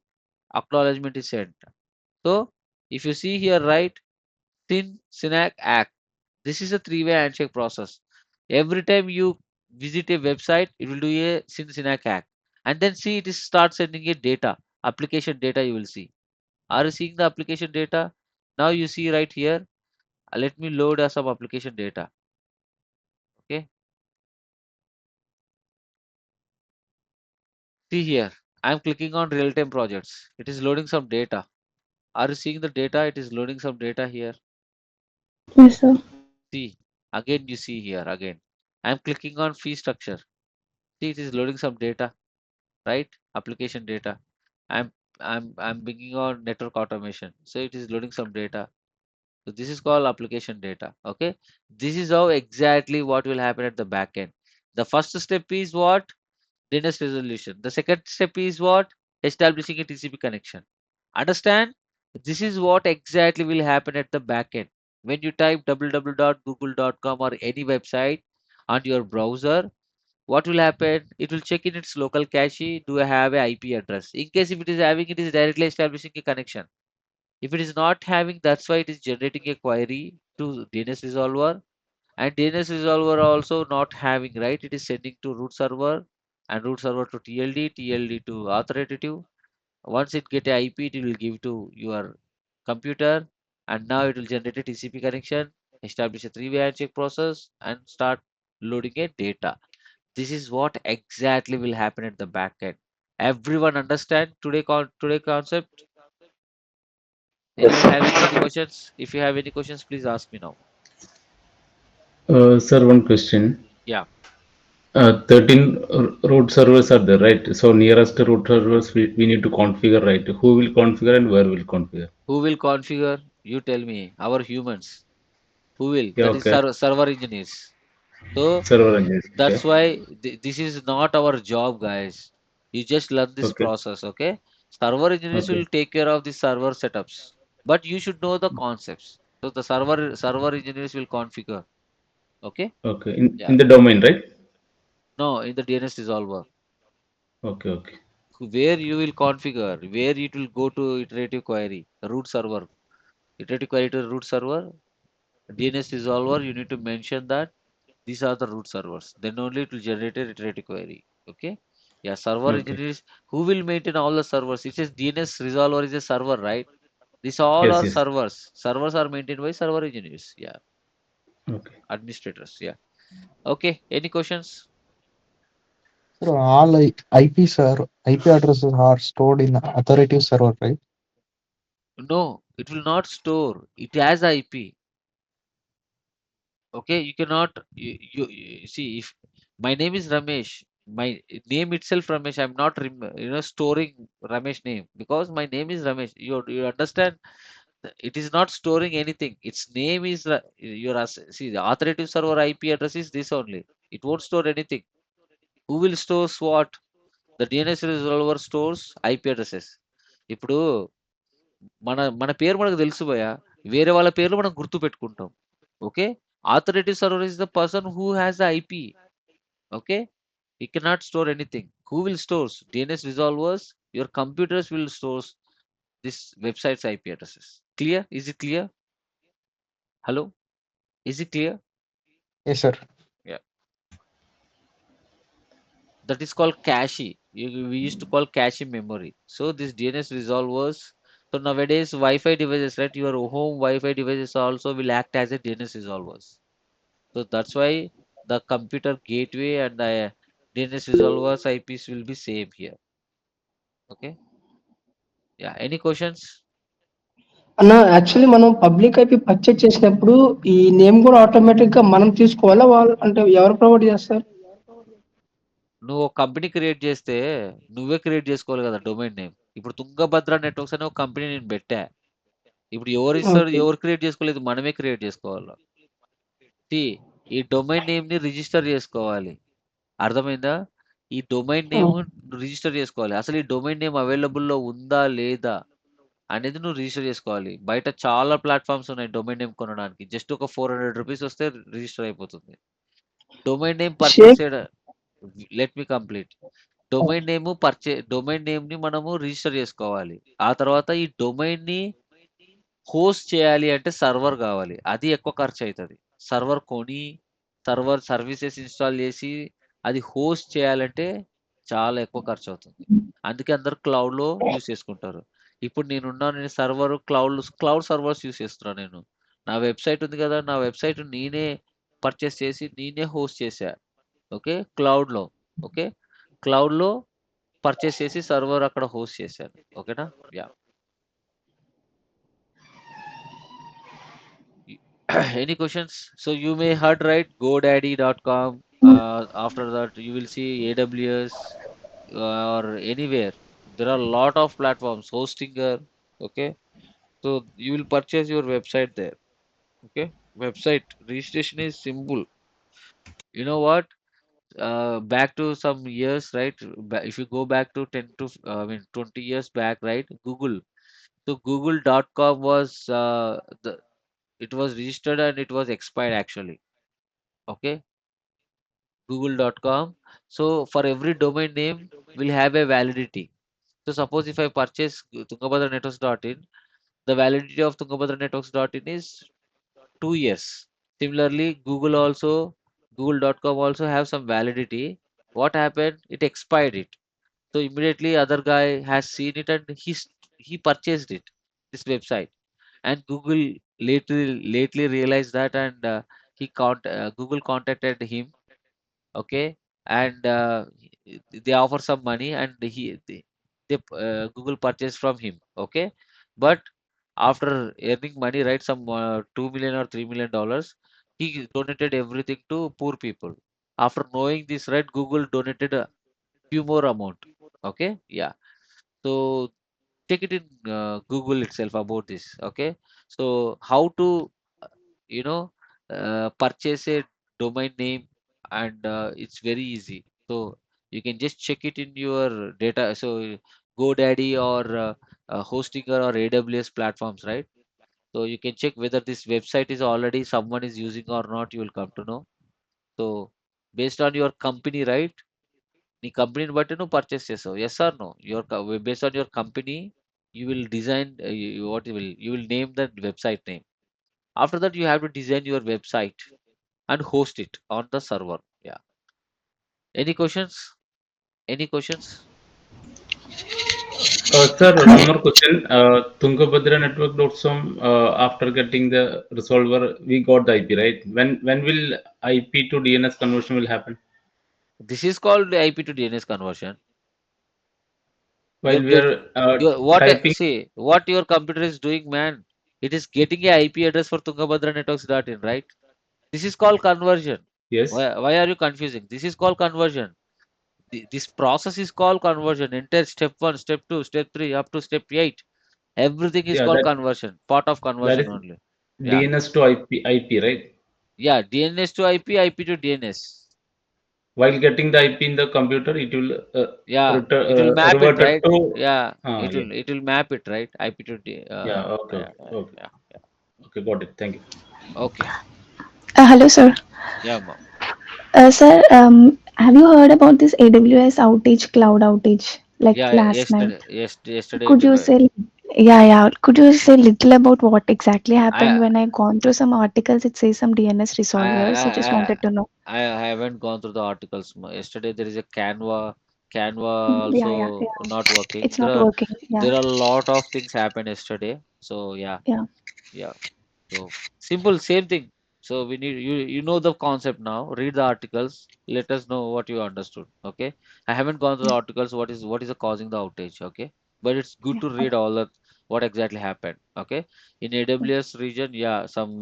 acknowledgement is sent. So, if you see here, right? SYNAC ACK. This is a three-way handshake process. Every time you visit a website, it will do a SYNAC ACK. And then see it is start sending a data, application data you will see. Are you seeing the application data? Now you see right here. Let me load some application data. Okay. See here. I'm clicking on real-time projects. It is loading some data. Are you seeing the data? It is loading some data here. Yes, sir. See, again you see here again. I'm clicking on fee structure. See, it is loading some data, right? Application data. I'm bringing on network automation. So it is loading some data. So this is called application data. Okay. This is how exactly what will happen at the back end. The first step is what? DNS resolution. The second step is what? Establishing a TCP connection. Understand? This is what exactly will happen at the back end. When you type www.google.com or any website on your browser, what will happen? It will check in its local cache. Do I have a IP address? In case if it is having, it is directly establishing a connection. If it is not having, that's why it is generating a query to DNS resolver. And DNS resolver also not having, right? It is sending to root server and root server to TLD to authoritative. Once it get a IP, it will give to your computer, and now it will generate a TCP connection, establish a three-way handshake process, and start loading a data. This is what exactly will happen at the back end. Everyone understand today concept? Yes, Anyone sir. having any questions? If you have any questions, please ask me now. Sir, one question. Yeah. 13 root servers are there, right? So nearest root servers we need to configure, right? Who will configure and where will configure? Who will configure? You tell me. Our humans. Who will? Yeah, That is okay. server engineers. So Server engineers. Okay. that's why this is not our job, guys. You just learn this Okay. process, okay? Server engineers Okay. will take care of the server setups, but you should know the concepts. So the server engineers will configure, okay? Okay. In Yeah. the domain, right? No, in the DNS resolver, Okay. Okay. where you will configure, where it will go to iterative query, root server, iterative query to root server, DNS resolver. You need to mention that these are the root servers. Then only it will generate a iterative query. Okay. Yeah, server Okay. engineers who will maintain all the servers. It says DNS resolver is a server, right? These all Yes. are Yes. servers. Servers are maintained by server engineers. Yeah, Okay. administrators. Yeah. Okay. Any questions? So all IP addresses are stored in authoritative server, right? No, it will not store. It has IP. Okay, you cannot. You see, if my name is Ramesh, my name itself Ramesh. I'm not storing Ramesh name because my name is Ramesh. You understand? It is not storing anything. Its name is see the authoritative server IP address is this only. It won't store anything. Who will store what? The DNS resolver stores IP addresses. ఇప్పుడు మన మన పేరు మనకు తెలుసు భయ, వేరే వాళ్ళ పేర్లు మనం గుర్తు పెట్టుకుంటాం. Okay, authoritative server is the person who has the IP. Okay, he cannot store anything. Who will stores? DNS resolvers. Your computers will stores this website's IP addresses. Clear? Is it clear? Hello? Is it clear? Yes, sir. Yeah. That is called cache. We used to call cache memory. So this DNS resolvers. So nowadays Wi-Fi devices, right? Your home Wi-Fi devices also will act as a DNS resolvers. So that's why the computer gateway and the DNS resolvers IPs will be same here. Okay. Yeah. Any questions? అన్న actually మనం public IP purchase చేసినప్పుడు ఈ name కూడా automatic గా మనం తీసుకోవాలా వాళ్ళు అంటే ఎవరు ప్రొవైడ్ చేస్తారు? నువ్వు ఒక కంపెనీ క్రియేట్ చేస్తే నువ్వే క్రియేట్ చేసుకోవాలి కదా డొమైన్ నేమ్. ఇప్పుడు తుంగభద్ర నెట్వర్క్స్ అనే ఒక కంపెనీ నేను పెట్టా. ఇప్పుడు ఎవరు ఇస్తారు? ఓకే. ఎవరు క్రియేట్ చేసుకోలేదు? మనమే క్రియేట్ చేసుకోవాలి. ఈ డొమైన్ నేమ్ ని రిజిస్టర్ చేసుకోవాలి. అర్థమైందా? ఈ డొమైన్ నేమ్ రిజిస్టర్ చేసుకోవాలి. అసలు ఈ డొమైన్ నేమ్ అవైలబుల్ లో ఉందా లేదా అనేది నువ్వు రిజిస్టర్ చేసుకోవాలి. బయట చాలా ప్లాట్ఫామ్స్ ఉన్నాయి డొమైన్ నేమ్ కొనడానికి. జస్ట్ ఒక ₹400 వస్తే రిజిస్టర్ అయిపోతుంది. డొమైన్ నేమ్ పర్చేస్ సేమ్ చేయడం. Let me complete. Domain name ని మనము రిజిస్టర్ చేసుకోవాలి. ఆ తర్వాత ఈ డొమైన్ ని హోస్ట్ చేయాలి అంటే సర్వర్ కావాలి. అది ఎక్కువ ఖర్చు అవుతుంది. సర్వర్ కొని సర్వర్ సర్వీసెస్ ఇన్స్టాల్ చేసి అది హోస్ట్ చేయాలంటే చాలా ఎక్కువ ఖర్చు అవుతుంది. అందుకే అందరు క్లౌడ్‌లో యూజ్ చేసుకుంటారు. ఇప్పుడు నేను క్లౌడ్ సర్వర్స్ యూజ్ చేస్తున్నా నేను. నా వెబ్‌సైట్ ఉంది కదా! నా వెబ్‌సైట్ నేనే పర్చేస్ చేసి నేనే హోస్ట్ చేశా. ఓకే. క్లౌడ్‌లో. ఓకే. క్లౌడ్‌లో పర్చేస్ చేసి సర్వర్ అక్కడ హోస్ట్ చేశాను. ఓకేనా? Yeah! Any questions? So you may heard, right, GoDaddy.com. After that, you will see AWS or anywhere. There are a lot of platforms hosting. Okay, so you will purchase your website there. Okay, website registration is simple. You know what? Back to some years, right? If you go back to 10 to 20 years back, right? Google. So Google.com was it was registered and it was expired actually. Okay, google.com. So for every domain name will have a validity. So suppose if I purchase tungabhadra networks.in, the validity of tungabhadra networks.in is 2 years. Similarly, Google.com also have some validity. What happened? It expired it. So immediately other guy has seen it and he purchased it, this website. And Google lately realized that, and Google contacted him, okay, and they offer some money, and Google purchased from him, okay. But after earning money, right, some 2 million or 3 million dollars, he donated everything to poor people. After knowing this, right, Google donated a few more amount, okay, yeah. So take it in Google itself about this, okay. So how to you know purchase a domain name, and it's very easy. So you can just check it in your data. So GoDaddy or Hostinger or AWS platforms, right? So you can check whether this website is already someone is using or not. You will come to know. So based on your company, right? నీ కంపెనీని బట్టి నువ్వు purchase చేసావు. Yes or no? Based on your company you will design you will name the website name. After that, you have to design your website and host it on the server. Yeah. Any questions? Any questions? Sir, one more question. Tungabhadra Network.com, after getting the resolver, we got the IP, right? When will IP to DNS conversion will happen? This is called IP to DNS conversion. While You're we get are typing, see what your computer is doing, man. It is getting a IP address for Tungabhadra Networks.in, right? This is called conversion. yes. Why are you confusing? This is called conversion. This process is called conversion. Enter step 1, step 2, step 3, up to step 8. Everything is Yeah, called conversion. Part of that conversion is only. Yeah. DNS to IP, right? Yeah. DNS to IP, IP to DNS. While getting the IP in the computer, it will Yeah. It will map it, reverted right? to. Yeah. Yeah, It will map it, right? IP to D. yeah. Okay, Yeah. okay, okay, Yeah. Yeah. okay. Got it. Thank you. Okay. Hello, sir. Yeah, ma'am. Sir, have you heard about this AWS outage, cloud outage, like Yeah. last night? Yesterday. Yesterday. Could you say, yeah, yeah. Could you say little about what exactly happened? I When I gone through some articles, it says some DNS I resolvers. So just I wanted to know. I haven't gone through the articles. Yesterday there is a Canva Yeah, yeah, also yeah. not working. It's not working. Yeah, There are a lot of things happened yesterday. So yeah, yeah. yeah. So simple, same thing. So we need you know the concept now. Read the articles. Let us know what you understood. Okay. I haven't gone through the articles. What is the causing the outage? Okay. But it's good Yeah. to read all that what exactly happened. Okay. In AWS region, yeah, some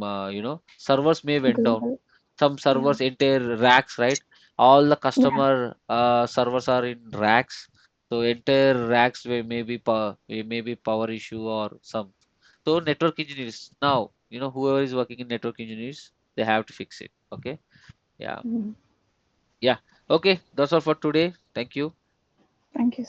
servers may went down. Global. Some Yeah. servers entire racks, right? All the Yeah. customer servers are in racks. So entire racks may be power issue or some. So network engineers now, whoever is working in network engineers, they have to fix it. Okay. Yeah. Mm. Yeah. Okay. That's all for today. Thank you. Thank you.